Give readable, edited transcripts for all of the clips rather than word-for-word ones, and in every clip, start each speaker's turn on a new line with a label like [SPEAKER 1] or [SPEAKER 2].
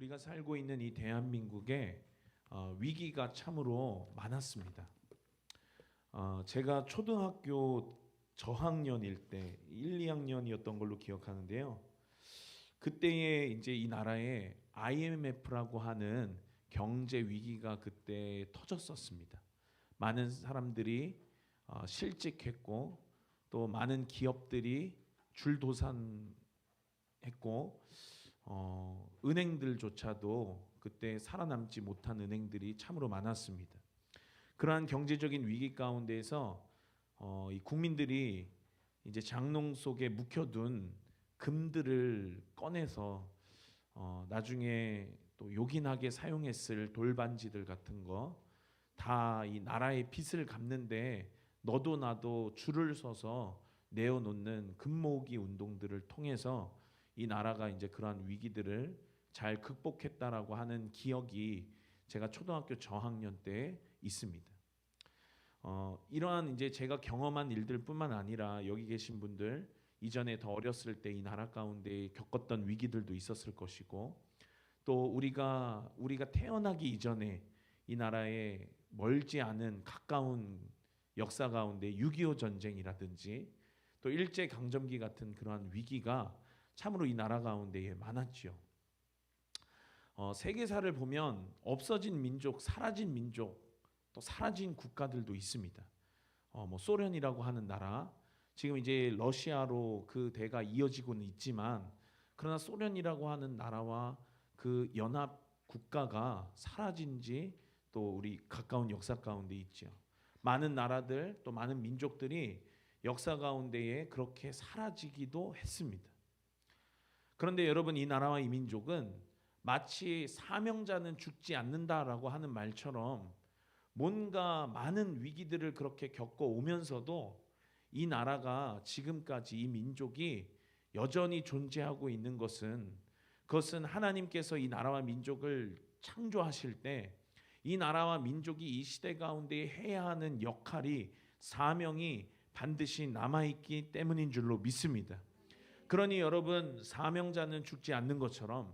[SPEAKER 1] 우리가 살고 있는 이 대한민국에 위기가 참으로 많았습니다. 제가 초등학교 저학년일 때 1, 2학년이었던 걸로 기억하는데요. 그때에 이제 이 나라에 IMF라고 하는 경제 위기가 그때 터졌었습니다. 많은 사람들이 실직했고 또 많은 기업들이 줄도산했고 은행들조차도 그때 살아남지 못한 은행들이 참으로 많았습니다. 그러한 경제적인 위기 가운데에서 이 국민들이 이제 장롱 속에 묵혀둔 금들을 꺼내서 나중에 또 요긴하게 사용했을 돌반지들 같은 거 다 이 나라의 빚을 갚는데 너도 나도 줄을 서서 내어놓는 금모으기 운동들을 통해서 이 나라가 이제 그러한 위기들을 잘 극복했다라고 하는 기억이 제가 초등학교 저학년 때 있습니다. 이러한 이제 제가 경험한 일들뿐만 아니라 여기 계신 분들 이전에 더 어렸을 때 이 나라 가운데 겪었던 위기들도 있었을 것이고 또 우리가 태어나기 이전에 이 나라에 멀지 않은 가까운 역사 가운데 6.25 전쟁이라든지 또 일제 강점기 같은 그러한 위기가 참으로 이 나라 가운데에 많았죠. 세계사를 보면 없어진 민족, 사라진 민족, 또 사라진 국가들도 있습니다. 뭐 소련이라고 하는 나라, 지금 이제 러시아로 그 대가 이어지고는 있지만 그러나 소련이라고 하는 나라와 그 연합 국가가 사라진 지 또 우리 가까운 역사 가운데 있죠. 많은 나라들 또 많은 민족들이 역사 가운데에 그렇게 사라지기도 했습니다. 그런데 여러분, 이 나라와 이 민족은 마치 사명자는 죽지 않는다라고 하는 말처럼 뭔가 많은 위기들을 그렇게 겪어 오면서도 이 나라가 지금까지 이 민족이 여전히 존재하고 있는 그것은 하나님께서 이 나라와 민족을 창조하실 때 이 나라와 민족이 이 시대 가운데 해야 하는 역할이 사명이 반드시 남아있기 때문인 줄로 믿습니다. 그러니 여러분, 사명자는 죽지 않는 것처럼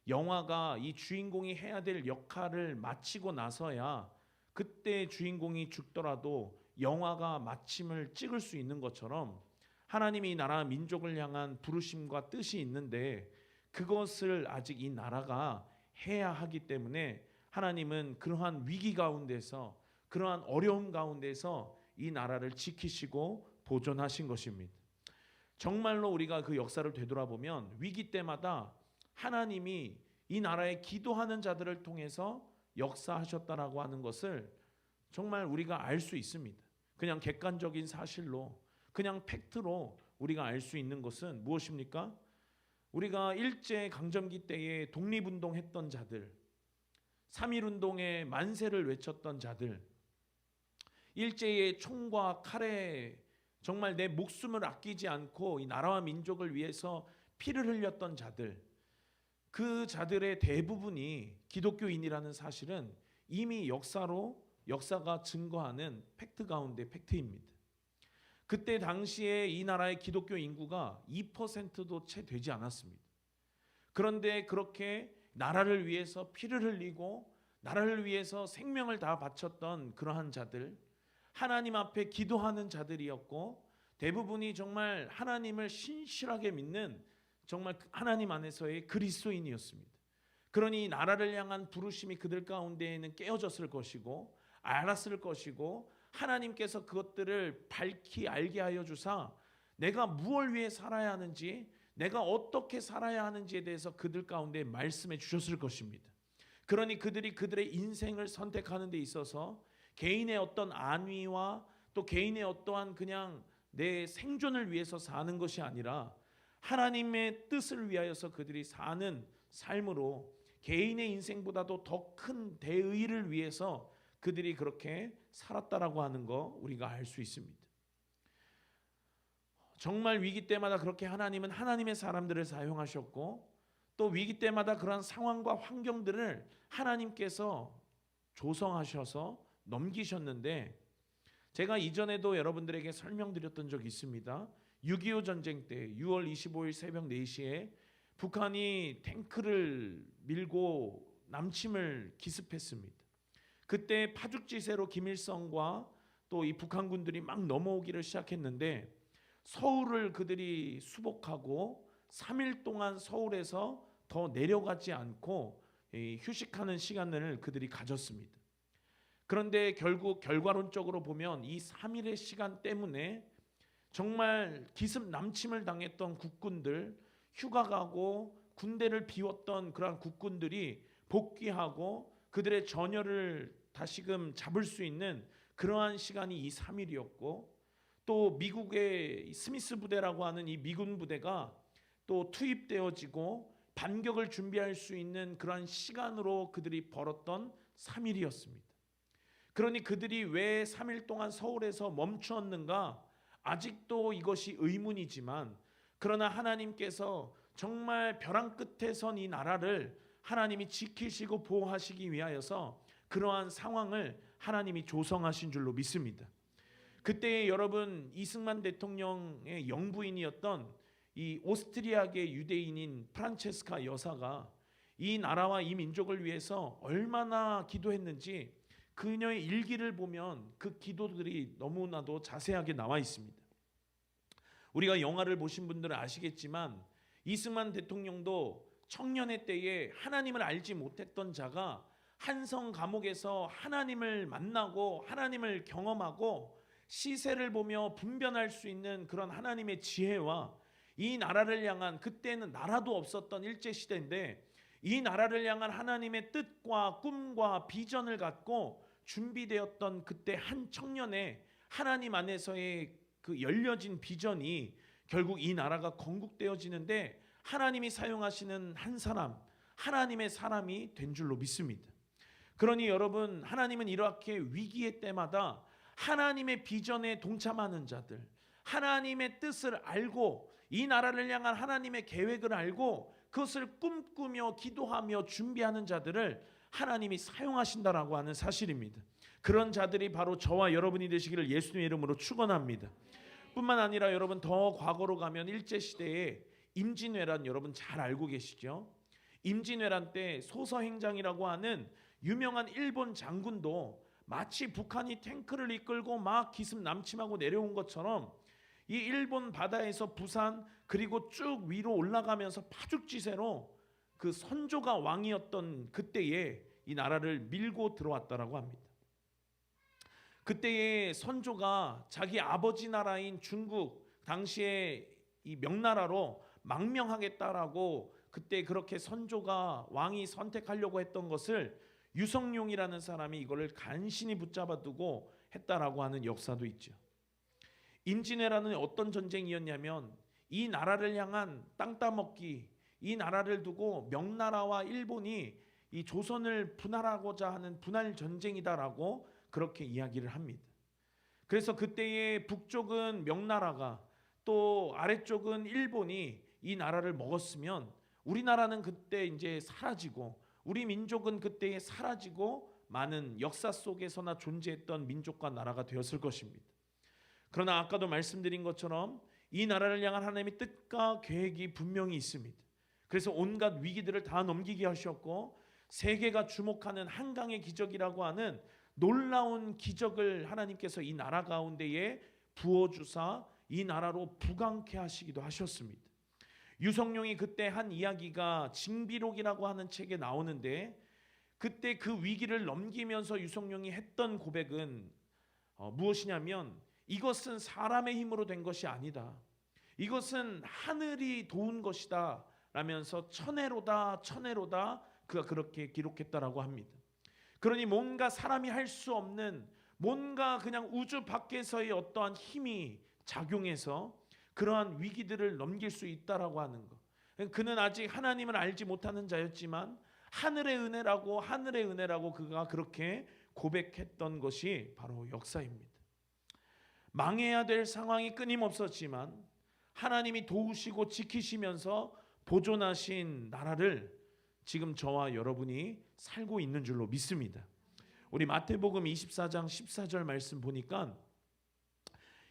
[SPEAKER 1] 영화가 이 주인공이 해야 될 역할을 마치고 나서야 그때 주인공이 죽더라도 영화가 마침을 찍을 수 있는 것처럼 하나님이 이 나라 민족을 향한 부르심과 뜻이 있는데 그것을 아직 이 나라가 해야 하기 때문에 하나님은 그러한 위기 가운데서 그러한 어려움 가운데서 이 나라를 지키시고 보존하신 것입니다. 정말로 우리가 그 역사를 되돌아보면 위기 때마다 하나님이 이 나라에 기도하는 자들을 통해서 역사하셨다라고 하는 것을 정말 우리가 알 수 있습니다. 그냥 객관적인 사실로, 그냥 팩트로 우리가 알 수 있는 것은 무엇입니까? 우리가 일제 강점기 때에 독립운동했던 자들, 3.1운동에 만세를 외쳤던 자들, 일제의 총과 칼에 정말 내 목숨을 아끼지 않고 이 나라와 민족을 위해서 피를 흘렸던 자들, 그 자들의 대부분이 기독교인이라는 사실은 이미 역사가 증거하는 팩트 가운데 팩트입니다. 그때 당시에 이 나라의 기독교 인구가 2%도 채 되지 않았습니다. 그런데 그렇게 나라를 위해서 피를 흘리고 나라를 위해서 생명을 다 바쳤던 그러한 자들, 하나님 앞에 기도하는 자들이었고 대부분이 정말 하나님을 신실하게 믿는 정말 하나님 안에서의 그리스도인이었습니다. 그러니 나라를 향한 부르심이 그들 가운데에는 깨어졌을 것이고 알았을 것이고 하나님께서 그것들을 밝히 알게 하여 주사 내가 무엇을 위해 살아야 하는지, 내가 어떻게 살아야 하는지에 대해서 그들 가운데 말씀해 주셨을 것입니다. 그러니 그들이 그들의 인생을 선택하는 데 있어서 개인의 어떤 안위와 또 개인의 어떠한 그냥 내 생존을 위해서 사는 것이 아니라 하나님의 뜻을 위하여서 그들이 사는 삶으로 개인의 인생보다도 더 큰 대의를 위해서 그들이 그렇게 살았다라고 하는 거 우리가 알 수 있습니다. 정말 위기 때마다 그렇게 하나님은 하나님의 사람들을 사용하셨고 또 위기 때마다 그러한 상황과 환경들을 하나님께서 조성하셔서 넘기셨는데 제가 이전에도 여러분들에게 설명드렸던 적이 있습니다. 6.25 전쟁 때 6월 25일 새벽 4시에 북한이 탱크를 밀고 남침을 기습했습니다. 그때 파죽지세로 김일성과 또 이 북한군들이 막 넘어오기를 시작했는데 서울을 그들이 수복하고 3일 동안 서울에서 더 내려가지 않고 휴식하는 시간을 그들이 가졌습니다. 그런데 결국 결과론적으로 보면 이 3일의 시간 때문에 정말 기습 남침을 당했던 국군들, 휴가 가고 군대를 비웠던 그러한 국군들이 복귀하고 그들의 전열을 다시금 잡을 수 있는 그러한 시간이 이 3일이었고, 또 미국의 스미스 부대라고 하는 이 미군 부대가 또 투입되어지고 반격을 준비할 수 있는 그러한 시간으로 그들이 벌었던 3일이었습니다. 그러니 그들이 왜 3일 동안 서울에서 멈추었는가? 아직도 이것이 의문이지만, 그러나 하나님께서 정말 벼랑 끝에 선 이 나라를 하나님이 지키시고 보호하시기 위하여서 그러한 상황을 하나님이 조성하신 줄로 믿습니다. 그때 여러분, 이승만 대통령의 영부인이었던 이 오스트리아계 유대인인 프란체스카 여사가 이 나라와 이 민족을 위해서 얼마나 기도했는지 그녀의 일기를 보면 그 기도들이 너무나도 자세하게 나와 있습니다. 우리가 영화를 보신 분들은 아시겠지만 이승만 대통령도 청년의 때에 하나님을 알지 못했던 자가 한성 감옥에서 하나님을 만나고 하나님을 경험하고 시세를 보며 분별할 수 있는 그런 하나님의 지혜와 이 나라를 향한, 그때는 나라도 없었던 일제시대인데 이 나라를 향한 하나님의 뜻과 꿈과 비전을 갖고 준비되었던 그때 한 청년의 하나님 안에서의 그 열려진 비전이 결국 이 나라가 건국되어지는데 하나님이 사용하시는 한 사람, 하나님의 사람이 된 줄로 믿습니다. 그러니 여러분, 하나님은 이렇게 위기의 때마다 하나님의 비전에 동참하는 자들, 하나님의 뜻을 알고 이 나라를 향한 하나님의 계획을 알고 그것을 꿈꾸며 기도하며 준비하는 자들을 하나님이 사용하신다라고 하는 사실입니다. 그런 자들이 바로 저와 여러분이 되시기를 예수님의 이름으로 축원합니다. 뿐만 아니라 여러분, 더 과거로 가면 일제시대에 임진왜란 여러분 잘 알고 계시죠? 임진왜란 때 소서행장이라고 하는 유명한 일본 장군도 마치 북한이 탱크를 이끌고 막 기습 남침하고 내려온 것처럼 이 일본 바다에서 부산 그리고 쭉 위로 올라가면서 파죽지세로 그 선조가 왕이었던 그때에 이 나라를 밀고 들어왔다라고 합니다. 그때의 선조가 자기 아버지 나라인 중국, 당시에 이 명나라로 망명하겠다라고 그때 그렇게 선조가 왕이 선택하려고 했던 것을 유성룡이라는 사람이 이거를 간신히 붙잡아 두고 했다라고 하는 역사도 있죠. 임진왜란은 어떤 전쟁이었냐면 이 나라를 향한 땅 따먹기, 이 나라를 두고 명나라와 일본이 이 조선을 분할하고자 하는 분할 전쟁이다라고 그렇게 이야기를 합니다. 그래서 그때의 북쪽은 명나라가 또 아래쪽은 일본이 이 나라를 먹었으면 우리나라는 그때 이제 사라지고 우리 민족은 그때에 사라지고 많은 역사 속에서나 존재했던 민족과 나라가 되었을 것입니다. 그러나 아까도 말씀드린 것처럼 이 나라를 향한 하나님의 뜻과 계획이 분명히 있습니다. 그래서 온갖 위기들을 다 넘기게 하셨고 세계가 주목하는 한강의 기적이라고 하는 놀라운 기적을 하나님께서 이 나라 가운데에 부어주사 이 나라로 부강케 하시기도 하셨습니다. 유성룡이 그때 한 이야기가 징비록이라고 하는 책에 나오는데 그때 그 위기를 넘기면서 유성룡이 했던 고백은 무엇이냐면 이것은 사람의 힘으로 된 것이 아니다. 이것은 하늘이 도운 것이다 라면서 천혜로다 천혜로다 그가 그렇게 기록했다라고 합니다. 그러니 뭔가 사람이 할 수 없는 뭔가 그냥 우주 밖에서의 어떠한 힘이 작용해서 그러한 위기들을 넘길 수 있다라고 하는 것. 그는 아직 하나님을 알지 못하는 자였지만 하늘의 은혜라고 그가 그렇게 고백했던 것이 바로 역사입니다. 망해야 될 상황이 끊임없었지만 하나님이 도우시고 지키시면서 보존하신 나라를 지금 저와 여러분이 살고 있는 줄로 믿습니다. 우리 마태복음 24장 14절 말씀 보니까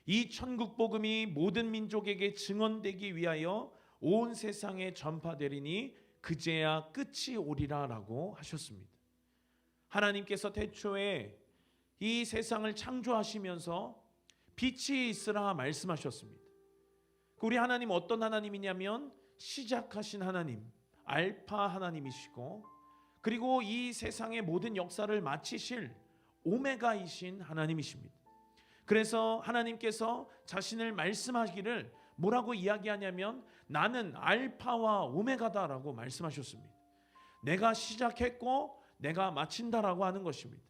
[SPEAKER 1] 이 천국 복음이 모든 민족에게 증언되기 위하여 온 세상에 전파되리니 그제야 끝이 오리라 라고 하셨습니다. 하나님께서 태초에 이 세상을 창조하시면서 빛이 있으라 말씀하셨습니다. 우리 하나님 어떤 하나님이냐면 시작하신 하나님, 알파 하나님이시고, 그리고 이 세상의 모든 역사를 마치실 오메가이신 하나님이십니다. 그래서 하나님께서 자신을 말씀하기를 뭐라고 이야기하냐면 나는 알파와 오메가다라고 말씀하셨습니다. 내가 시작했고 내가 마친다라고 하는 것입니다.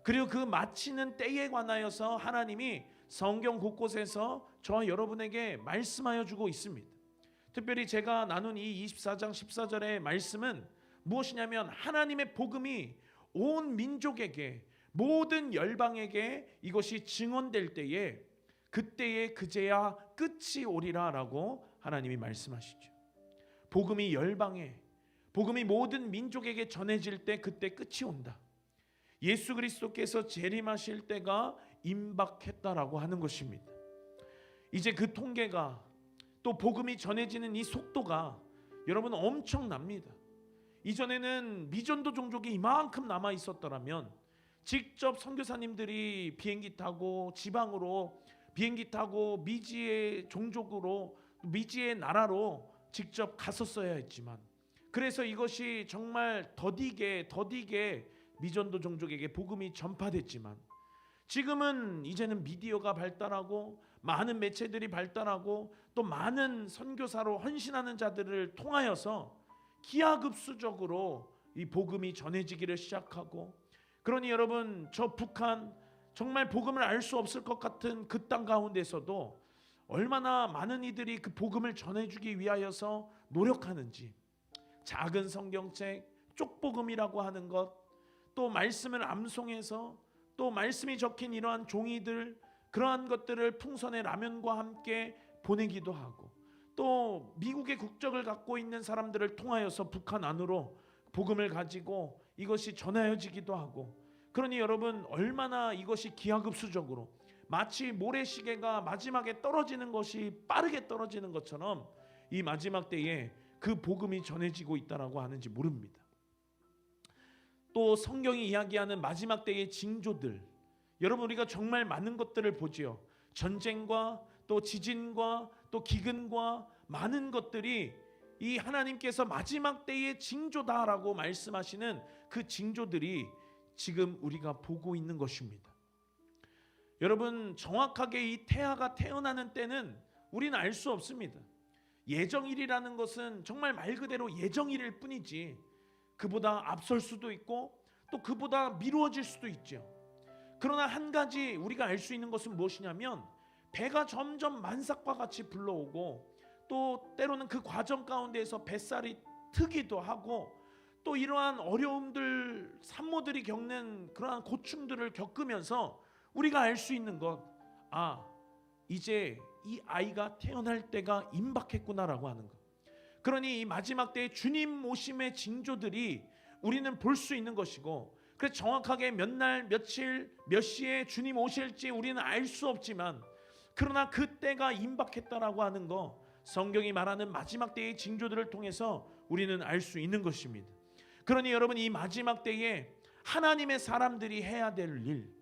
[SPEAKER 1] 그리고 그 마치는 때에 관하여서 하나님이 성경 곳곳에서 저와 여러분에게 말씀하여 주고 있습니다. 특별히 제가 나눈 이 24장 14절의 말씀은 무엇이냐면 하나님의 복음이 온 민족에게, 모든 열방에게 이것이 증언될 때에 그때에 그제야 끝이 오리라 라고 하나님이 말씀하시죠. 복음이 열방에, 복음이 모든 민족에게 전해질 때 그때 끝이 온다. 예수 그리스도께서 재림하실 때가 임박했다라고 하는 것입니다. 이제 그 통계가, 또 복음이 전해지는 이 속도가 여러분 엄청납니다. 이전에는 미전도 종족이 이만큼 남아 있었더라면 직접 선교사님들이 비행기 타고 지방으로 비행기 타고 미지의 종족으로, 미지의 나라로 직접 갔었어야 했지만, 그래서 이것이 정말 더디게 미전도 종족에게 복음이 전파됐지만, 지금은 이제는 미디어가 발달하고 많은 매체들이 발달하고 또 많은 선교사로 헌신하는 자들을 통하여서 기하급수적으로 이 복음이 전해지기를 시작하고, 그러니 여러분, 저 북한 정말 복음을 알 수 없을 것 같은 그 땅 가운데서도 얼마나 많은 이들이 그 복음을 전해주기 위하여서 노력하는지, 작은 성경책, 쪽복음이라고 하는 것, 또 말씀을 암송해서 또 말씀이 적힌 이러한 종이들, 그러한 것들을 풍선의 라면과 함께 보내기도 하고, 또 미국의 국적을 갖고 있는 사람들을 통하여서 북한 안으로 복음을 가지고 이것이 전하여지기도 하고, 그러니 여러분 얼마나 이것이 기하급수적으로 마치 모래시계가 마지막에 떨어지는 것이 빠르게 떨어지는 것처럼 이 마지막 때에 그 복음이 전해지고 있다라고 하는지 모릅니다. 또 성경이 이야기하는 마지막 때의 징조들, 여러분 우리가 정말 많은 것들을 보지요. 전쟁과 또 지진과 또 기근과 많은 것들이 이 하나님께서 마지막 때의 징조다라고 말씀하시는 그 징조들이 지금 우리가 보고 있는 것입니다. 여러분 정확하게 이 태아가 태어나는 때는 우리는 알 수 없습니다. 예정일이라는 것은 정말 말 그대로 예정일일 뿐이지 그보다 앞설 수도 있고 또 그보다 미루어질 수도 있죠. 그러나 한 가지 우리가 알 수 있는 것은 무엇이냐면 배가 점점 만삭과 같이 불러오고, 또 때로는 그 과정 가운데에서 뱃살이 트기도 하고, 또 이러한 어려움들, 산모들이 겪는 그러한 고충들을 겪으면서 우리가 알 수 있는 것, 이제 이 아이가 태어날 때가 임박했구나라고 하는 것. 그러니 이 마지막 때의 주님 오심의 징조들이 우리는 볼 수 있는 것이고, 그래서 정확하게 몇 날 며칠 몇 시에 주님 오실지 우리는 알 수 없지만, 그러나 그때가 임박했다라고 하는 거, 성경이 말하는 마지막 때의 징조들을 통해서 우리는 알 수 있는 것입니다. 그러니 여러분 이 마지막 때에 하나님의 사람들이 해야 될 일,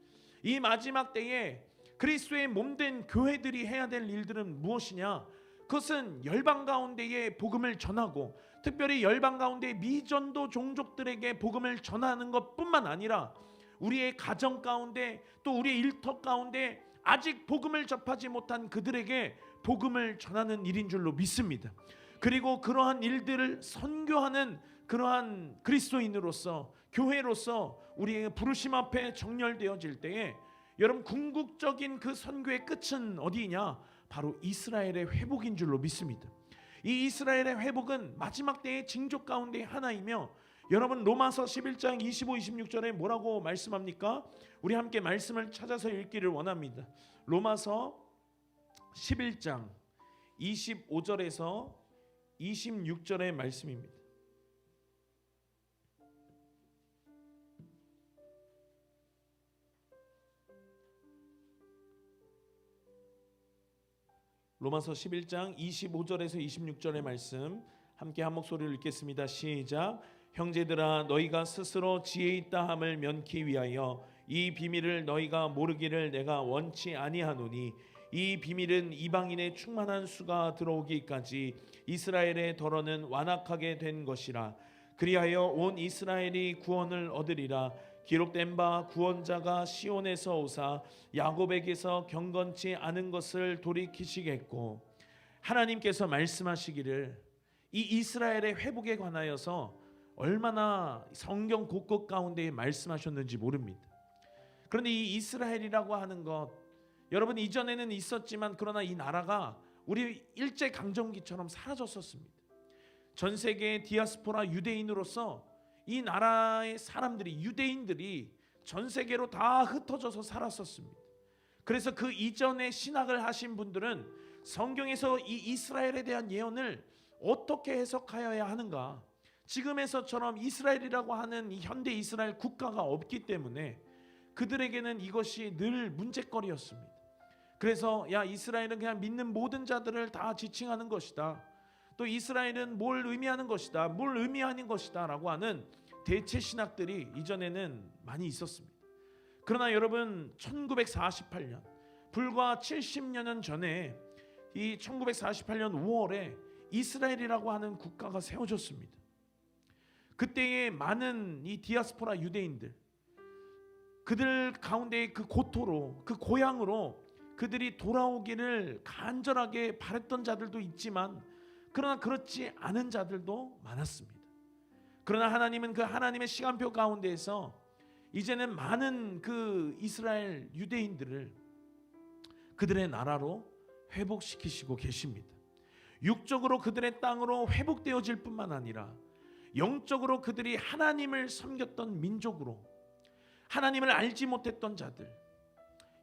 [SPEAKER 1] 이 마지막 때에 그리스도의 몸된 교회들이 해야 될 일들은 무엇이냐? 그것은 열방 가운데에 복음을 전하고, 특별히 열방 가운데 미전도 종족들에게 복음을 전하는 것뿐만 아니라 우리의 가정 가운데 또 우리의 일터 가운데 아직 복음을 접하지 못한 그들에게 복음을 전하는 일인 줄로 믿습니다. 그리고 그러한 일들을 선교하는 그러한 그리스도인으로서, 교회로서 우리의 부르심 앞에 정렬되어질 때에 여러분 궁극적인 그 선교의 끝은 어디냐? 바로 이스라엘의 회복인 줄로 믿습니다. 이 이스라엘의 회복은 마지막 때의 징조 가운데 하나이며, 여러분 로마서 11장 25, 26절에 뭐라고 말씀합니까? 우리 함께 말씀을 찾아서 읽기를 원합니다. 로마서 11장 25절에서 26절의 말씀입니다. 로마서 11장 25절에서 26절의 말씀 함께 한 목소리로 읽겠습니다. 시작. 형제들아 너희가 스스로 지혜 있다 함을 면키 위하여 이 비밀을 너희가 모르기를 내가 원치 아니하노니 이 비밀은 이방인의 충만한 수가 들어오기까지 이스라엘의 덜어는 완악하게 된 것이라. 그리하여 온 이스라엘이 구원을 얻으리라. 기록된 바 구원자가 시온에서 오사 야곱에게서 경건치 않은 것을 돌이키시겠고, 하나님께서 말씀하시기를 이 이스라엘의 회복에 관하여서 얼마나 성경 곳곳 가운데 말씀하셨는지 모릅니다. 그런데 이 이스라엘이라고 하는 것, 여러분 이전에는 있었지만 그러나 이 나라가 우리 일제 강점기처럼 사라졌었습니다. 전 세계의 디아스포라 유대인으로서 이 나라의 사람들이, 유대인들이 전 세계로 다 흩어져서 살았었습니다. 그래서 그 이전에 신학을 하신 분들은 성경에서 이 이스라엘에 대한 예언을 어떻게 해석하여야 하는가, 지금에서처럼 이스라엘이라고 하는 이 현대 이스라엘 국가가 없기 때문에 그들에게는 이것이 늘 문제거리였습니다. 그래서 야, 이스라엘은 그냥 믿는 모든 자들을 다 지칭하는 것이다, 또 이스라엘은 뭘 의미하는 것이다, 뭘 의미하는 것이다 라고 하는 대체 신학들이 이전에는 많이 있었습니다. 그러나 여러분 1948년, 불과 70년 전에 이 1948년 5월에 이스라엘이라고 하는 국가가 세워졌습니다. 그때의 많은 이 디아스포라 유대인들, 그들 가운데 그 고토로, 그 고향으로 그들이 돌아오기를 간절하게 바랬던 자들도 있지만 그러나 그렇지 않은 자들도 많았습니다. 그러나 하나님은 그 하나님의 시간표 가운데에서 이제는 많은 그 이스라엘 유대인들을 그들의 나라로 회복시키시고 계십니다. 육적으로 그들의 땅으로 회복되어질 뿐만 아니라 영적으로 그들이 하나님을 섬겼던 민족으로, 하나님을 알지 못했던 자들,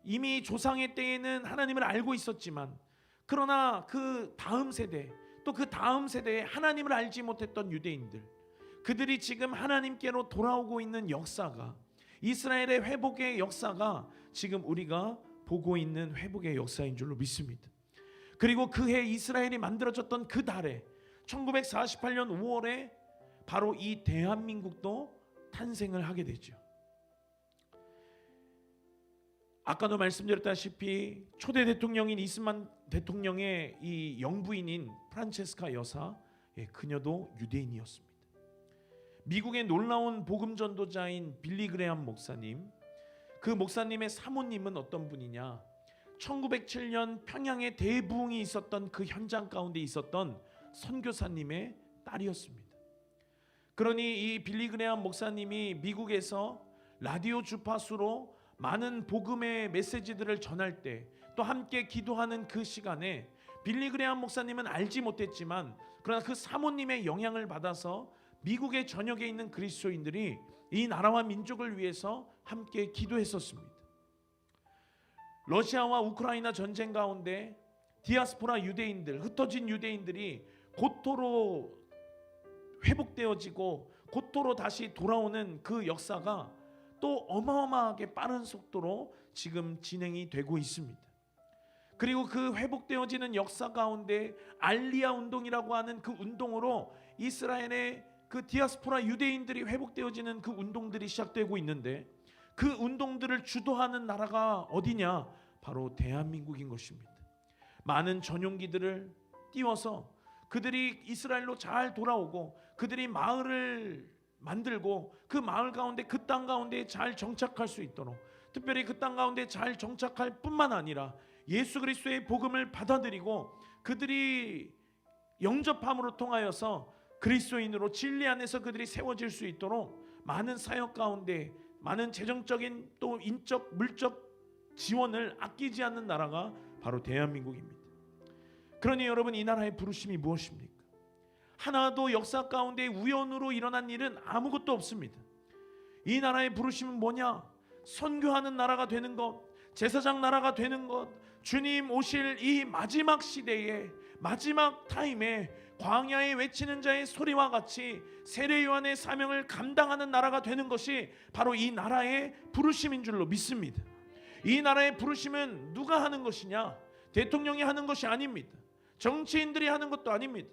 [SPEAKER 1] 이미 조상의 때에는 하나님을 알고 있었지만 그러나 그 다음 세대, 또 그 다음 세대에 하나님을 알지 못했던 유대인들, 그들이 지금 하나님께로 돌아오고 있는 역사가, 이스라엘의 회복의 역사가 지금 우리가 보고 있는 회복의 역사인 줄로 믿습니다. 그리고 그해 이스라엘이 만들어졌던 그 달에 1948년 5월에 바로 이 대한민국도 탄생을 하게 되죠. 아까도 말씀드렸다시피 초대 대통령인 이스만 대통령의 이 영부인인 프란체스카 여사, 그녀도 유대인이었습니다. 미국의 놀라운 복음 전도자인 빌리 그레함 목사님, 그 목사님의 사모님은 어떤 분이냐, 1907년 평양에 대부흥이 있었던 그 현장 가운데 있었던 선교사님의 딸이었습니다. 그러니 이 빌리 그레함 목사님이 미국에서 라디오 주파수로 많은 복음의 메시지들을 전할 때, 또 함께 기도하는 그 시간에 빌리 그레함 목사님은 알지 못했지만 그러나 그 사모님의 영향을 받아서 미국의 전역에 있는 그리스도인들이 이 나라와 민족을 위해서 함께 기도했었습니다. 러시아와 우크라이나 전쟁 가운데 디아스포라 유대인들, 흩어진 유대인들이 고토로 회복되어지고 고토로 다시 돌아오는 그 역사가 또 어마어마하게 빠른 속도로 지금 진행이 되고 있습니다. 그리고 그 회복되어지는 역사 가운데 알리아 운동이라고 하는 그 운동으로 이스라엘의 그 디아스포라 유대인들이 회복되어지는 그 운동들이 시작되고 있는데, 그 운동들을 주도하는 나라가 어디냐? 바로 대한민국인 것입니다. 많은 전용기들을 띄워서 그들이 이스라엘로 잘 돌아오고 그들이 마을을 만들고 그 마을 가운데, 그 땅 가운데 잘 정착할 수 있도록, 특별히 그 땅 가운데 잘 정착할 뿐만 아니라 예수 그리스도의 복음을 받아들이고 그들이 영접함으로 통하여서 그리스도인으로 진리 안에서 그들이 세워질 수 있도록 많은 사역 가운데 많은 재정적인 또 인적 물적 지원을 아끼지 않는 나라가 바로 대한민국입니다. 그러니 여러분, 이 나라의 부르심이 무엇입니까? 하나도 역사 가운데 우연으로 일어난 일은 아무것도 없습니다. 이 나라의 부르심은 뭐냐? 선교하는 나라가 되는 것, 제사장 나라가 되는 것, 주님 오실 이 마지막 시대에, 마지막 타임에 광야에 외치는 자의 소리와 같이 세례 요한의 사명을 감당하는 나라가 되는 것이 바로 이 나라의 부르심인 줄로 믿습니다. 이 나라의 부르심은 누가 하는 것이냐? 대통령이 하는 것이 아닙니다. 정치인들이 하는 것도 아닙니다.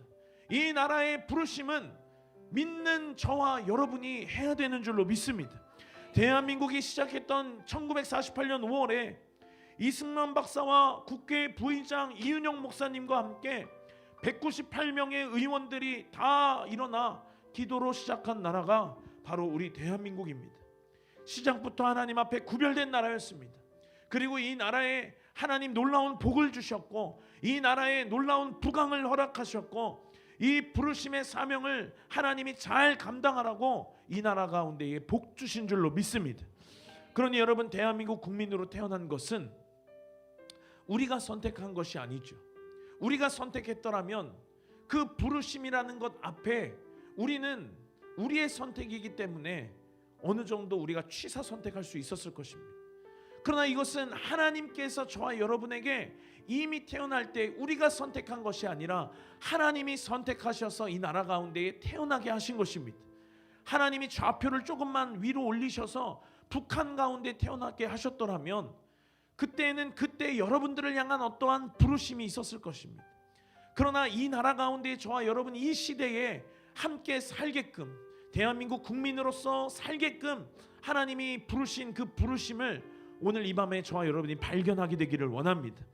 [SPEAKER 1] 이 나라의 부르심은 믿는 저와 여러분이 해야 되는 줄로 믿습니다. 대한민국이 시작했던 1948년 5월에 이승만 박사와 국회 부의장 이윤영 목사님과 함께 198명의 의원들이 다 일어나 기도로 시작한 나라가 바로 우리 대한민국입니다. 시작부터 하나님 앞에 구별된 나라였습니다. 그리고 이 나라에 하나님 놀라운 복을 주셨고, 이 나라에 놀라운 부강을 허락하셨고, 이 부르심의 사명을 하나님이 잘 감당하라고 이 나라 가운데에 복 주신 줄로 믿습니다. 그러니 여러분, 대한민국 국민으로 태어난 것은 우리가 선택한 것이 아니죠. 우리가 선택했더라면 그 부르심이라는 것 앞에 우리는 우리의 선택이기 때문에 어느 정도 우리가 취사 선택할 수 있었을 것입니다. 그러나 이것은 하나님께서 저와 여러분에게 이미 태어날 때 우리가 선택한 것이 아니라 하나님이 선택하셔서 이 나라 가운데에 태어나게 하신 것입니다. 하나님이 좌표를 조금만 위로 올리셔서 북한 가운데 태어나게 하셨더라면 그때는 그때 여러분들을 향한 어떠한 부르심이 있었을 것입니다. 그러나 이 나라 가운데 저와 여러분 이 시대에 함께 살게끔, 대한민국 국민으로서 살게끔 하나님이 부르신 그 부르심을 오늘 이 밤에 저와 여러분이 발견하게 되기를 원합니다.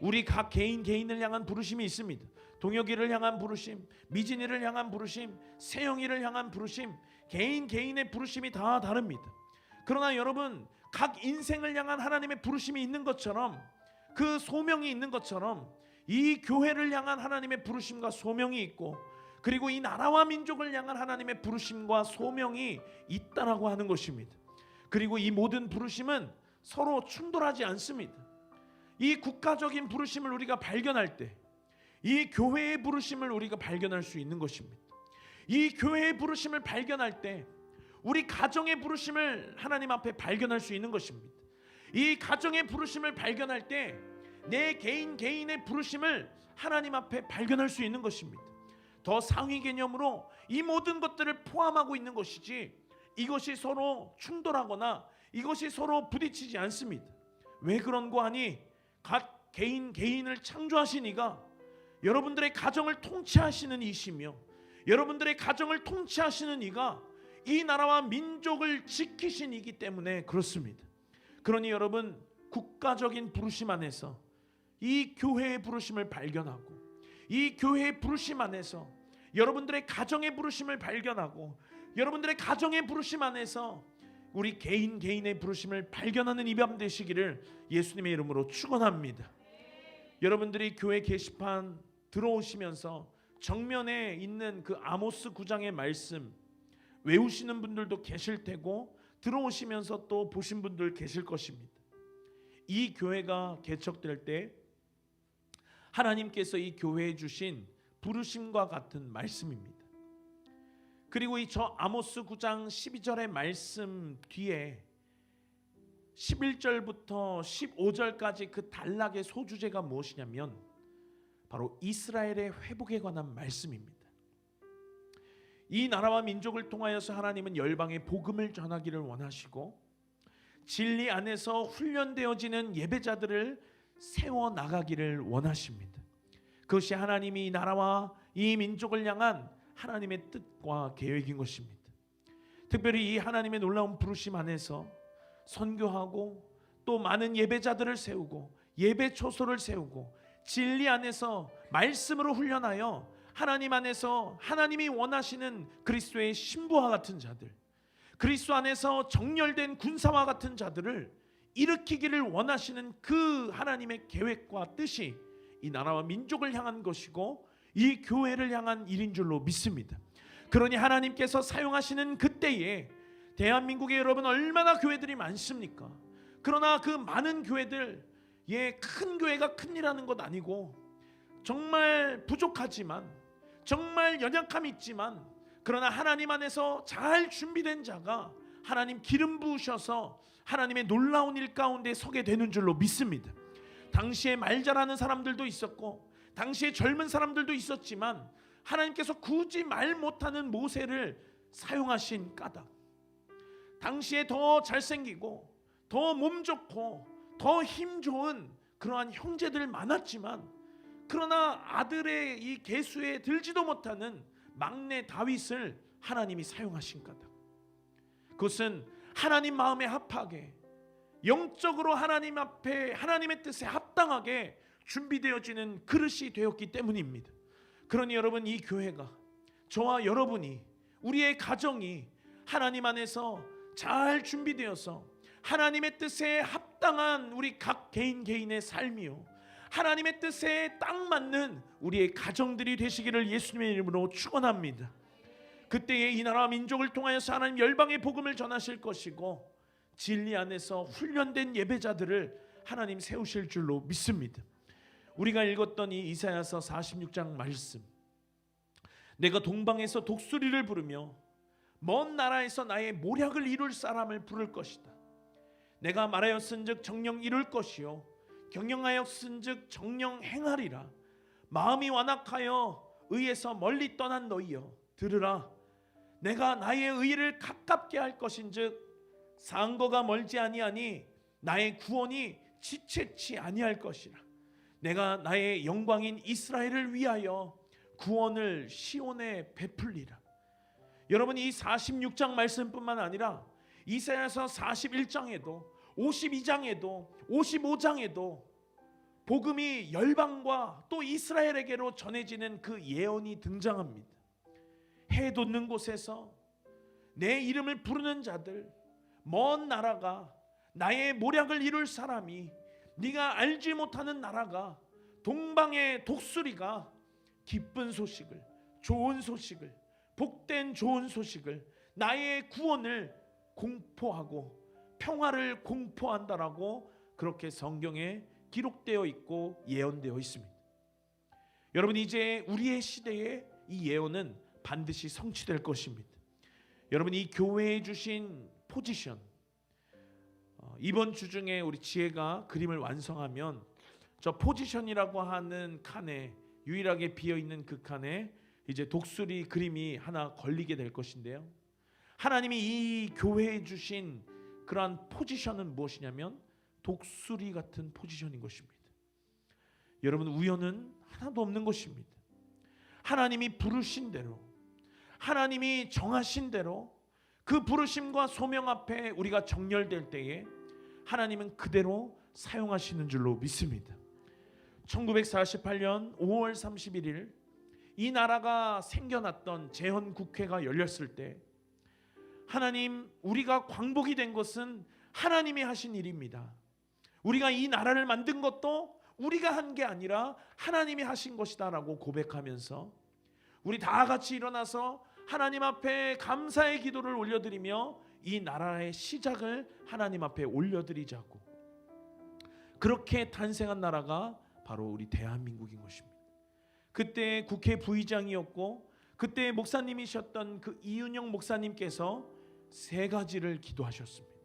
[SPEAKER 1] 우리 각 개인을 향한 부르심이 있습니다. 동혁이를 향한 부르심, 미진이를 향한 부르심, 세영이를 향한 부르심, 개인의 부르심이 다 다릅니다. 그러나 여러분, 각 인생을 향한 하나님의 부르심이 있는 것처럼, 그 소명이 있는 것처럼 이 교회를 향한 하나님의 부르심과 소명이 있고, 그리고 이 나라와 민족을 향한 하나님의 부르심과 소명이 있다라고 하는 것입니다. 그리고 이 모든 부르심은 서로 충돌하지 않습니다. 이 국가적인 부르심을 우리가 발견할 때, 이 교회의 부르심을 우리가 발견할 수 있는 것입니다. 이 교회의 부르심을 발견할 때 우리 가정의 부르심을 하나님 앞에 발견할 수 있는 것입니다. 이 가정의 부르심을 발견할 때 내 개인의 부르심을 하나님 앞에 발견할 수 있는 것입니다. 더 상위 개념으로 이 모든 것들을 포함하고 있는 것이지, 이것이 서로 충돌하거나 이것이 서로 부딪히지 않습니다. 왜 그런고 하니, 각 개인을 창조하신 이가 여러분들의 가정을 통치하시는 이시며, 여러분들의 가정을 통치하시는 이가 이 나라와 민족을 지키신 이기 때문에 그렇습니다. 그러니 여러분, 국가적인 부르심 안에서 이 교회의 부르심을 발견하고, 이 교회의 부르심 안에서 여러분들의 가정의 부르심을 발견하고, 여러분들의 가정의 부르심 안에서 우리 개인의 부르심을 발견하는 이 밤 되시기를 예수님의 이름으로 축원합니다. 여러분들이 교회 게시판 들어오시면서 정면에 있는 그 아모스 9장의 말씀 외우시는 분들도 계실 테고, 들어오시면서 또 보신 분들 계실 것입니다. 이 교회가 개척될 때 하나님께서 이 교회에 주신 부르심과 같은 말씀입니다. 그리고 이 저 아모스 9장 12절의 말씀 뒤에 11절부터 15절까지 그 단락의 소주제가 무엇이냐면 바로 이스라엘의 회복에 관한 말씀입니다. 이 나라와 민족을 통하여서 하나님은 열방에 복음을 전하기를 원하시고, 진리 안에서 훈련되어지는 예배자들을 세워나가기를 원하십니다. 그것이 하나님이 이 나라와 이 민족을 향한 하나님의 뜻과 계획인 것입니다. 특별히 이 하나님의 놀라운 부르심 안에서 선교하고, 또 많은 예배자들을 세우고, 예배 초소를 세우고, 진리 안에서 말씀으로 훈련하여 하나님 안에서 하나님이 원하시는 그리스도의 신부와 같은 자들, 그리스도 안에서 정렬된 군사와 같은 자들을 일으키기를 원하시는 그 하나님의 계획과 뜻이 이 나라와 민족을 향한 것이고, 이 교회를 향한 일인 줄로 믿습니다. 그러니 하나님께서 사용하시는 그때에 대한민국에 여러분 얼마나 교회들이 많습니까? 그러나 그 많은 교회들, 큰 교회가 큰일하는 것 아니고, 정말 부족하지만, 정말 연약함이 있지만, 그러나 하나님 안에서 잘 준비된 자가 하나님 기름 부으셔서 하나님의 놀라운 일 가운데 서게 되는 줄로 믿습니다. 당시에 말 잘하는 사람들도 있었고, 당시에 젊은 사람들도 있었지만, 하나님께서 굳이 말 못하는 모세를 사용하신 까닭, 당시에 더 잘생기고 더 몸 좋고 더 힘 좋은 그러한 형제들 많았지만 그러나 아들의 이 계수에 들지도 못하는 막내 다윗을 하나님이 사용하신 까닭, 그것은 하나님 마음에 합하게 영적으로 하나님 앞에 하나님의 뜻에 합당하게 준비되어지는 그릇이 되었기 때문입니다. 그러니 여러분, 이 교회가, 저와 여러분이, 우리의 가정이 하나님 안에서 잘 준비되어서 하나님의 뜻에 합당한 우리 각 개인의 삶이요, 하나님의 뜻에 딱 맞는 우리의 가정들이 되시기를 예수님의 이름으로 축원합니다. 그때에 이 나라와 민족을 통하여서 하나님 열방의 복음을 전하실 것이고 진리 안에서 훈련된 예배자들을 하나님 세우실 줄로 믿습니다. 우리가 읽었던 이 이사야서 46장 말씀, 내가 동방에서 독수리를 부르며 먼 나라에서 나의 모략을 이룰 사람을 부를 것이다. 내가 말하였은즉 정령 이룰 것이요 경영하였은즉 정령 행하리라. 마음이 완악하여 의에서 멀리 떠난 너희여 들으라. 내가 나의 의를 가깝게 할 것인즉 상거가 멀지 아니하니 나의 구원이 지체치 아니할 것이라. 내가 나의 영광인 이스라엘을 위하여 구원을 시온에 베풀리라. 여러분, 이 46장 말씀뿐만 아니라 이사야서 41장에도 52장에도 55장에도 복음이 열방과 또 이스라엘에게로 전해지는 그 예언이 등장합니다. 해 돋는 곳에서 내 이름을 부르는 자들, 먼 나라가, 나의 모략을 이룰 사람이, 네가 알지 못하는 나라가, 동방의 독수리가 기쁜 소식을, 좋은 소식을, 복된 좋은 소식을, 나의 구원을 공포하고 평화를 공포한다라고 그렇게 성경에 기록되어 있고 예언되어 있습니다. 여러분, 이제 우리의 시대에 이 예언은 반드시 성취될 것입니다. 여러분, 이 교회에 주신 포지션, 이번 주 중에 우리 지혜가 그림을 완성하면 저 포지션이라고 하는 칸에, 유일하게 비어있는 그 칸에 이제 독수리 그림이 하나 걸리게 될 것인데요, 하나님이 이 교회에 주신 그러한 포지션은 무엇이냐면 독수리 같은 포지션인 것입니다. 여러분, 우연은 하나도 없는 것입니다. 하나님이 부르신 대로, 하나님이 정하신 대로 그 부르심과 소명 앞에 우리가 정렬될 때에 하나님은 그대로 사용하시는 줄로 믿습니다. 1948년 5월 31일 이 나라가 생겨났던 재헌국회가 열렸을 때 하나님, 우리가 광복이 된 것은 하나님이 하신 일입니다. 우리가 이 나라를 만든 것도 우리가 한 게 아니라 하나님이 하신 것이다 라고 고백하면서 우리 다 같이 일어나서 하나님 앞에 감사의 기도를 올려드리며 이 나라의 시작을 하나님 앞에 올려드리자고, 그렇게 탄생한 나라가 바로 우리 대한민국인 것입니다. 그때 국회 부의장이었고 그때 목사님이셨던 그 이윤영 목사님께서 세 가지를 기도하셨습니다.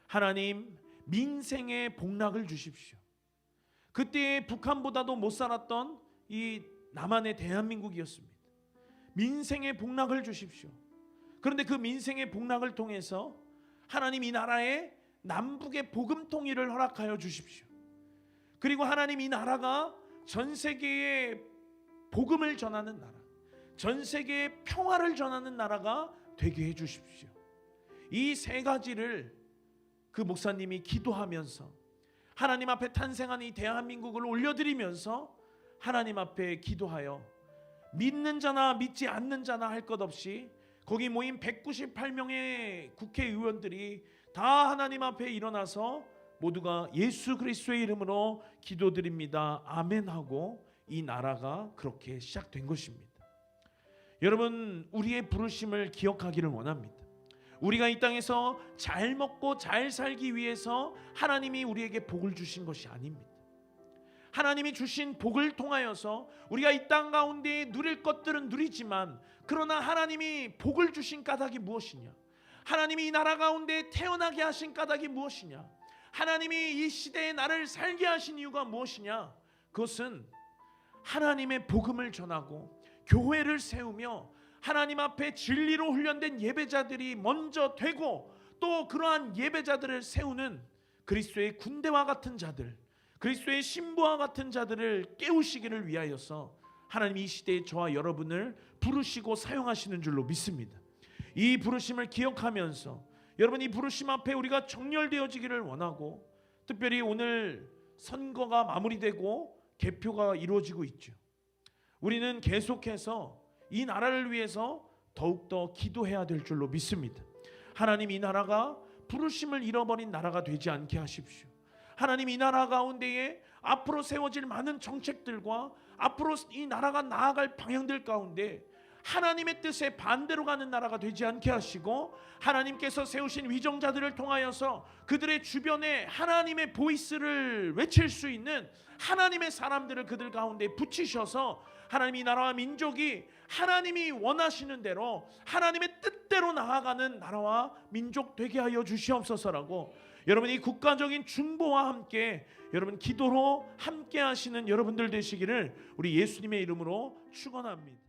[SPEAKER 1] 하나님, 민생의 복락을 주십시오. 그때 북한보다도 못 살았던 이 남한의 대한민국이었습니다. 민생의 복락을 주십시오. 그런데 그 민생의 복락을 통해서 하나님, 이 나라에 남북의 복음 통일을 허락하여 주십시오. 그리고 하나님, 이 나라가 전 세계에 복음을 전하는 나라, 전 세계에 평화를 전하는 나라가 되게 해 주십시오. 이 세 가지를 그 목사님이 기도하면서 하나님 앞에 탄생한 이 대한민국을 올려드리면서 하나님 앞에 기도하여 믿는 자나 믿지 않는 자나 할 것 없이 거기 모인 198명의 국회의원들이 다 하나님 앞에 일어나서 모두가 예수 그리스도의 이름으로 기도드립니다, 아멘 하고 이 나라가 그렇게 시작된 것입니다. 여러분, 우리의 부르심을 기억하기를 원합니다. 우리가 이 땅에서 잘 먹고 잘 살기 위해서 하나님이 우리에게 복을 주신 것이 아닙니다. 하나님이 주신 복을 통하여서 우리가 이 땅 가운데 누릴 것들은 누리지만, 그러나 하나님이 복을 주신 까닭이 무엇이냐? 하나님이 이 나라 가운데 태어나게 하신 까닭이 무엇이냐? 하나님이 이 시대에 나를 살게 하신 이유가 무엇이냐? 그것은 하나님의 복음을 전하고 교회를 세우며 하나님 앞에 진리로 훈련된 예배자들이 먼저 되고 또 그러한 예배자들을 세우는 그리스도의 군대와 같은 자들, 그리스도의 신부와 같은 자들을 깨우시기를 위하여서 하나님 이 시대에 저와 여러분을 부르시고 사용하시는 줄로 믿습니다. 이 부르심을 기억하면서 여러분 이 부르심 앞에 우리가 정렬되어지기를 원하고, 특별히 오늘 선거가 마무리되고 개표가 이루어지고 있죠. 우리는 계속해서 이 나라를 위해서 더욱더 기도해야 될 줄로 믿습니다. 하나님 이 나라가 부르심을 잃어버린 나라가 되지 않게 하십시오. 하나님 이 나라 가운데에 앞으로 세워질 많은 정책들과 앞으로 이 나라가 나아갈 방향들 가운데 하나님의 뜻에 반대로 가는 나라가 되지 않게 하시고, 하나님께서 세우신 위정자들을 통하여서 그들의 주변에 하나님의 보이스를 외칠 수 있는 하나님의 사람들을 그들 가운데 붙이셔서 하나님 이 나라와 민족이 하나님이 원하시는 대로 하나님의 뜻대로 나아가는 나라와 민족 되게 하여 주시옵소서라고, 여러분 이 국가적인 중보와 함께 여러분 기도로 함께 하시는 여러분들 되시기를 우리 예수님의 이름으로 축원합니다.